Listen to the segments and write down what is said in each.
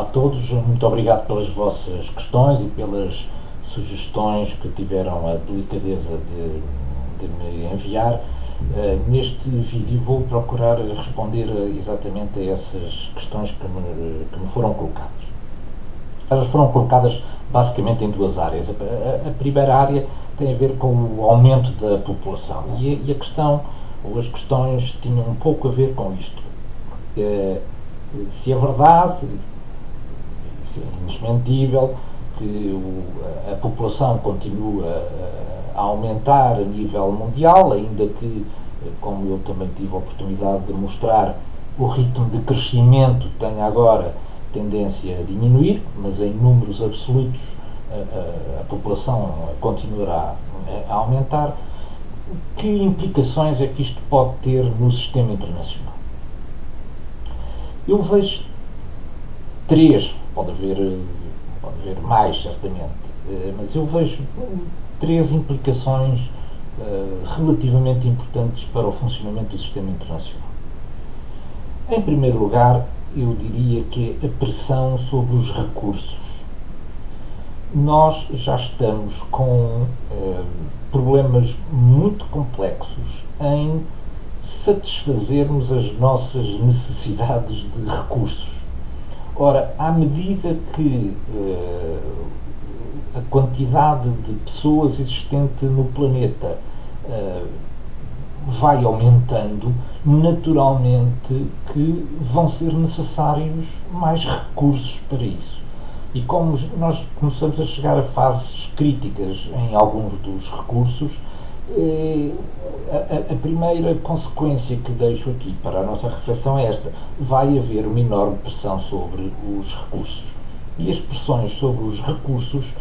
Olá a todos, muito obrigado pelas vossas questões e pelas sugestões que tiveram a delicadeza de me enviar. Neste vídeo vou procurar responder exatamente a essas questões que me foram colocadas. Elas foram colocadas basicamente em duas áreas. A primeira área tem a ver com o aumento da população e a questão, ou as questões, tinham um pouco a ver com isto. Se é verdade, se é indesmentível, que a população continua a aumentar a nível mundial, ainda que, como eu também tive a oportunidade de mostrar, o ritmo de crescimento tenha agora tendência a diminuir, mas em números absolutos a população continuará a aumentar. Que implicações é que isto pode ter no sistema internacional? Eu vejo três, pode haver mais certamente, mas eu vejo três implicações relativamente importantes para o funcionamento do sistema internacional. Em primeiro lugar, eu diria que é a pressão sobre os recursos. Nós já estamos com problemas muito complexos em satisfazermos as nossas necessidades de recursos. Ora, à medida que a quantidade de pessoas existente no planeta vai aumentando, naturalmente que vão ser necessários mais recursos para isso. E como nós começamos a chegar a fases críticas em alguns dos recursos, a primeira consequência que deixo aqui para a nossa reflexão é esta: vai haver uma enorme pressão sobre os recursos. E as pressões sobre os recursos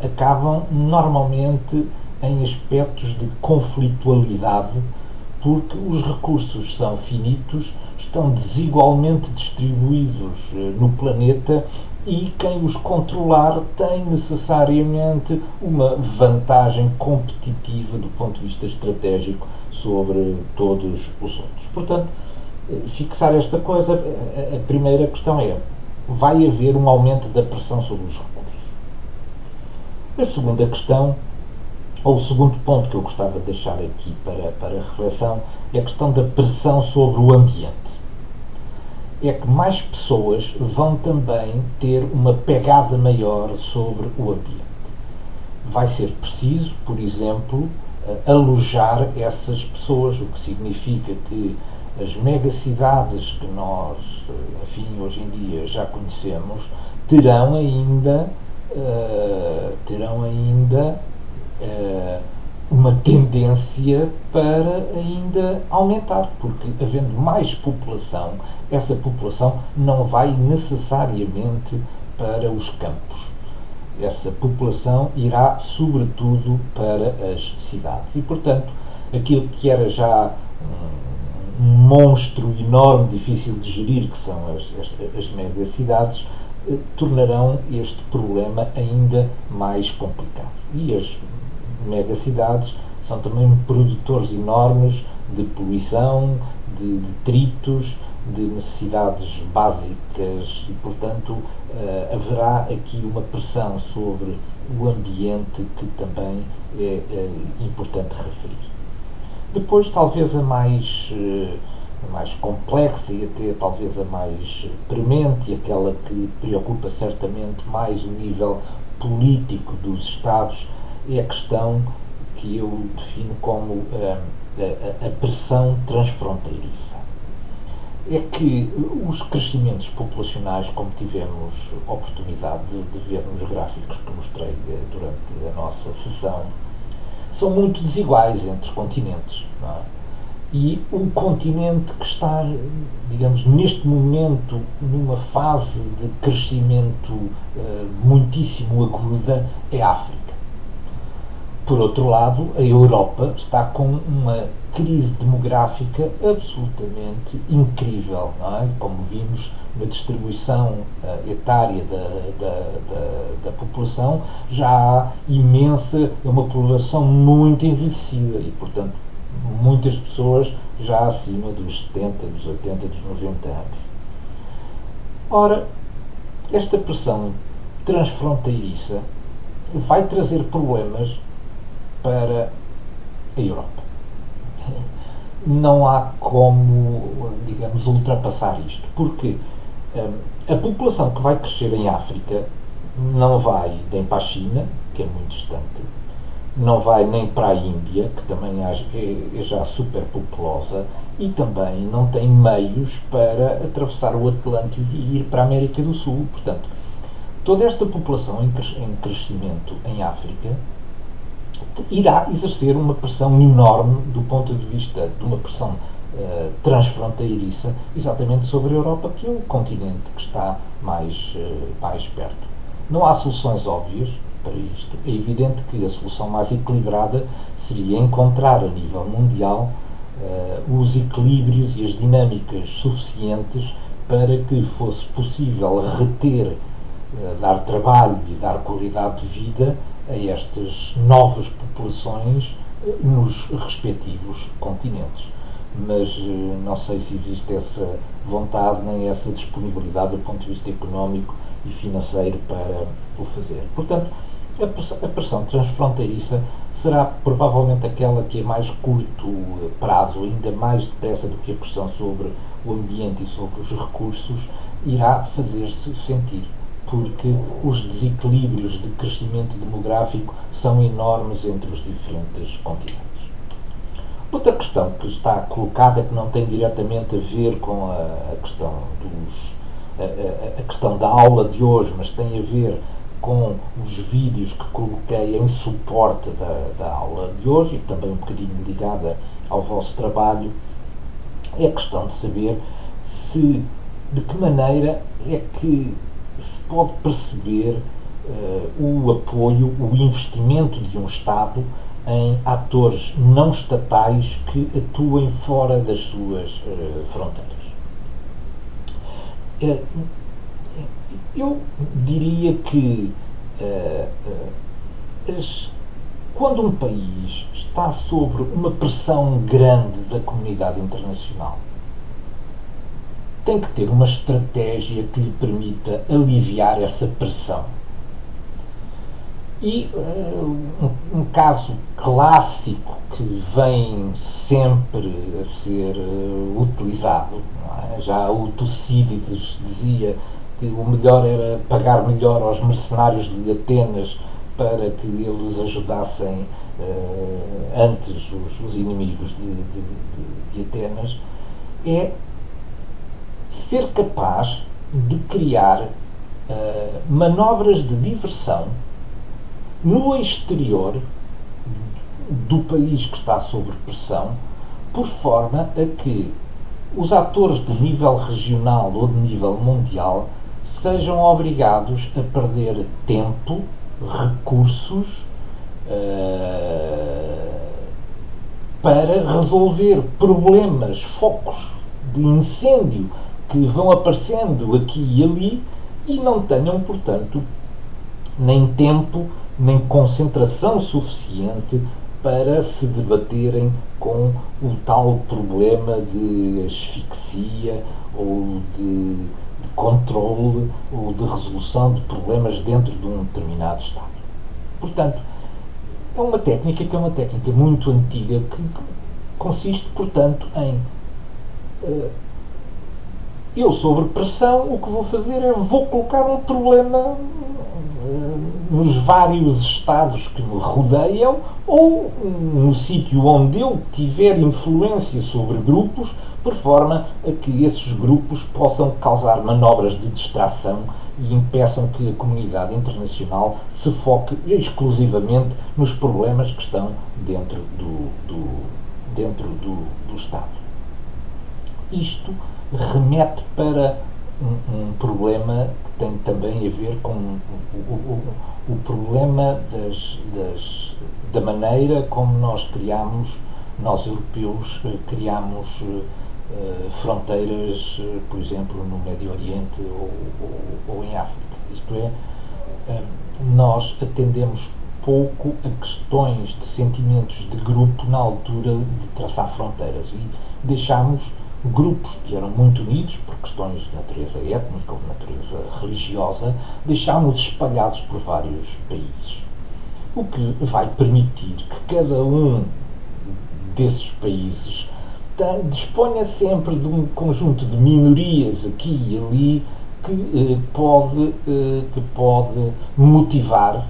acabam normalmente em aspectos de conflitualidade, porque os recursos são finitos, estão desigualmente distribuídos no planeta e quem os controlar tem necessariamente uma vantagem competitiva do ponto de vista estratégico sobre todos os outros. Portanto, fixar esta coisa, a primeira questão é: vai haver um aumento da pressão sobre os recursos. A segunda questão, ou o segundo ponto que eu gostava de deixar aqui para reflexão, é a questão da pressão sobre o ambiente. É que mais pessoas vão também ter uma pegada maior sobre o ambiente. Vai ser preciso, por exemplo, alojar essas pessoas, o que significa que as megacidades que nós, enfim, hoje em dia já conhecemos, terão ainda uma tendência para ainda aumentar, porque havendo mais população, essa população não vai necessariamente para os campos. Essa população irá sobretudo para as cidades. E, portanto, aquilo que era já um monstro enorme, difícil de gerir, que são as megacidades, tornarão este problema ainda mais complicado. E as megacidades são também produtores enormes de poluição, de detritos, de necessidades básicas e, portanto, haverá aqui uma pressão sobre o ambiente que também é importante referir. Depois, talvez a mais complexa e até talvez a mais premente, e aquela que preocupa certamente mais o nível político dos Estados, é a questão que eu defino como a pressão transfronteiriça. É que os crescimentos populacionais, como tivemos oportunidade de ver nos gráficos que mostrei durante a nossa sessão, são muito desiguais entre continentes, não é? E um continente que está, digamos, neste momento numa fase de crescimento muitíssimo aguda é a África. Por outro lado, a Europa está com uma crise demográfica absolutamente incrível, não é? Como vimos na distribuição etária da população, já há uma população muito envelhecida e, portanto, muitas pessoas já acima dos 70, dos 80, dos 90 anos. Ora, esta pressão transfronteiriça vai trazer problemas para a Europa. Não há como, digamos, ultrapassar isto, porque a população que vai crescer em África não vai nem para a China, que é muito distante, não vai nem para a Índia, que também é já super populosa, e também não tem meios para atravessar o Atlântico e ir para a América do Sul. Portanto, toda esta população em crescimento em África irá exercer uma pressão enorme do ponto de vista de uma pressão transfronteiriça, exatamente sobre a Europa, que é o continente que está mais perto. Não há soluções óbvias para isto. É evidente que a solução mais equilibrada seria encontrar a nível mundial os equilíbrios e as dinâmicas suficientes para que fosse possível reter, dar trabalho e dar qualidade de vida a estas novas populações nos respectivos continentes. Mas não sei se existe essa vontade nem essa disponibilidade do ponto de vista económico e financeiro para o fazer. Portanto, a pressão transfronteiriça será provavelmente aquela que a mais curto prazo, ainda mais depressa do que a pressão sobre o ambiente e sobre os recursos, irá fazer-se sentir, porque os desequilíbrios de crescimento demográfico são enormes entre os diferentes continentes. Outra questão que está colocada, que não tem diretamente a ver com a questão a questão da aula de hoje, mas tem a ver com os vídeos que coloquei em suporte da aula de hoje e também um bocadinho ligada ao vosso trabalho, é a questão de saber de que maneira é que se pode perceber o apoio, o investimento de um Estado em atores não estatais que atuem fora das suas fronteiras. Eu diria que quando um país está sob uma pressão grande da comunidade internacional, tem que ter uma estratégia que lhe permita aliviar essa pressão. E um caso clássico que vem sempre a ser utilizado, não é? Já o Tucídides dizia que o melhor era pagar melhor aos mercenários de Atenas para que eles ajudassem antes os inimigos de Atenas, é ser capaz de criar manobras de diversão no exterior do país que está sob pressão, por forma a que os atores de nível regional ou de nível mundial sejam obrigados a perder tempo, recursos, para resolver problemas, focos de incêndio que vão aparecendo aqui e ali e não tenham, portanto, nem tempo, nem concentração suficiente para se debaterem com o tal problema de asfixia ou de controle ou de resolução de problemas dentro de um determinado Estado. Portanto, é uma técnica que é uma técnica muito antiga que consiste, portanto, em eu, sob pressão, o que vou fazer é vou colocar um problema nos vários estados que me rodeiam ou no sítio onde eu tiver influência sobre grupos, por forma a que esses grupos possam causar manobras de distração e impeçam que a comunidade internacional se foque exclusivamente nos problemas que estão dentro do Estado. Isto remete para um problema que tem também a ver com o problema da maneira como nós europeus, criamos fronteiras, por exemplo, no Médio Oriente ou em África. Isto é, nós atendemos pouco a questões de sentimentos de grupo na altura de traçar fronteiras e deixamos grupos que eram muito unidos por questões de natureza étnica ou de natureza religiosa, deixámos espalhados por vários países. O que vai permitir que cada um desses países disponha sempre de um conjunto de minorias aqui e ali que pode motivar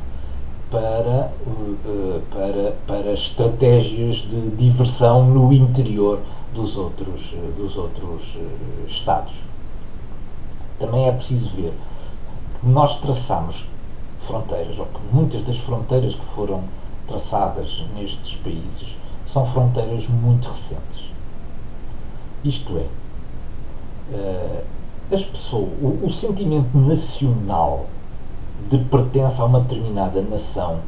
para estratégias de diversão no interior dos outros Estados. Também é preciso ver que nós traçamos fronteiras, ou que muitas das fronteiras que foram traçadas nestes países são fronteiras muito recentes. Isto é, as pessoas, o sentimento nacional de pertença a uma determinada nação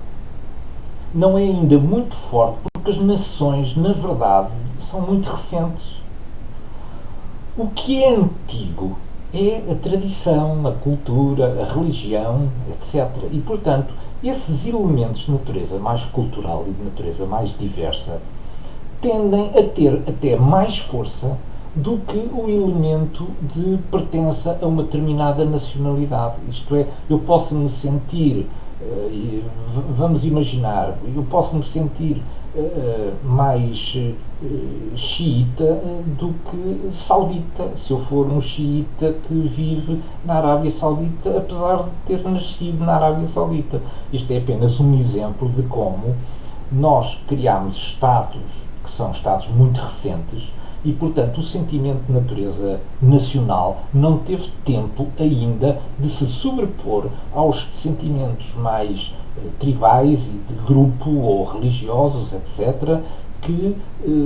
não é ainda muito forte porque as nações, na verdade, são muito recentes. O que é antigo é a tradição, a cultura, a religião, etc. E, portanto, esses elementos de natureza mais cultural e de natureza mais diversa tendem a ter até mais força do que o elemento de pertença a uma determinada nacionalidade. Isto é, eu posso me sentir, vamos imaginar, eu posso me sentir mais xiita do que saudita, se eu for um xiita que vive na Arábia Saudita, apesar de ter nascido na Arábia Saudita. Isto é apenas um exemplo de como nós criamos Estados que são Estados muito recentes e, portanto, o sentimento de natureza nacional não teve tempo ainda de se sobrepor aos sentimentos mais tribais e de grupo ou religiosos, etc., que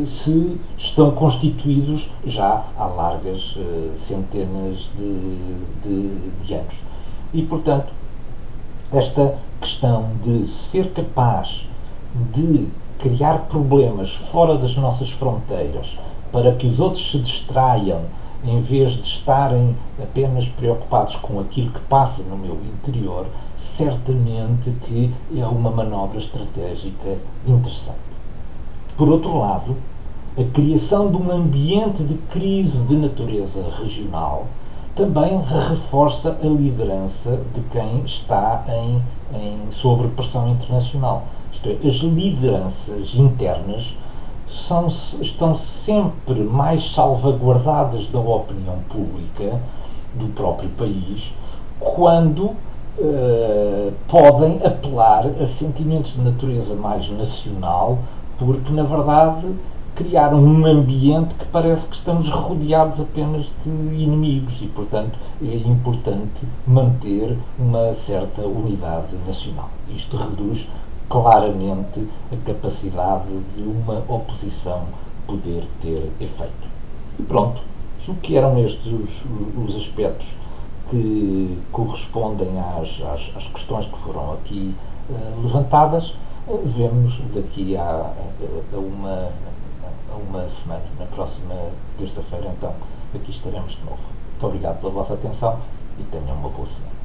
se estão constituídos já há largas centenas de anos. E, portanto, esta questão de ser capaz de criar problemas fora das nossas fronteiras para que os outros se distraiam em vez de estarem apenas preocupados com aquilo que passa no meu interior, certamente que é uma manobra estratégica interessante. Por outro lado, a criação de um ambiente de crise de natureza regional também reforça a liderança de quem está sob pressão internacional. Isto é, as lideranças internas estão sempre mais salvaguardadas da opinião pública do próprio país quando podem apelar a sentimentos de natureza mais nacional, porque, na verdade, criaram um ambiente que parece que estamos rodeados apenas de inimigos e, portanto, é importante manter uma certa unidade nacional. Isto reduz claramente a capacidade de uma oposição poder ter efeito. E pronto, o que eram estes os aspectos que correspondem às questões que foram aqui levantadas. Vemos daqui a uma semana, na próxima terça-feira, então aqui estaremos de novo. Muito obrigado pela vossa atenção e tenham uma boa semana.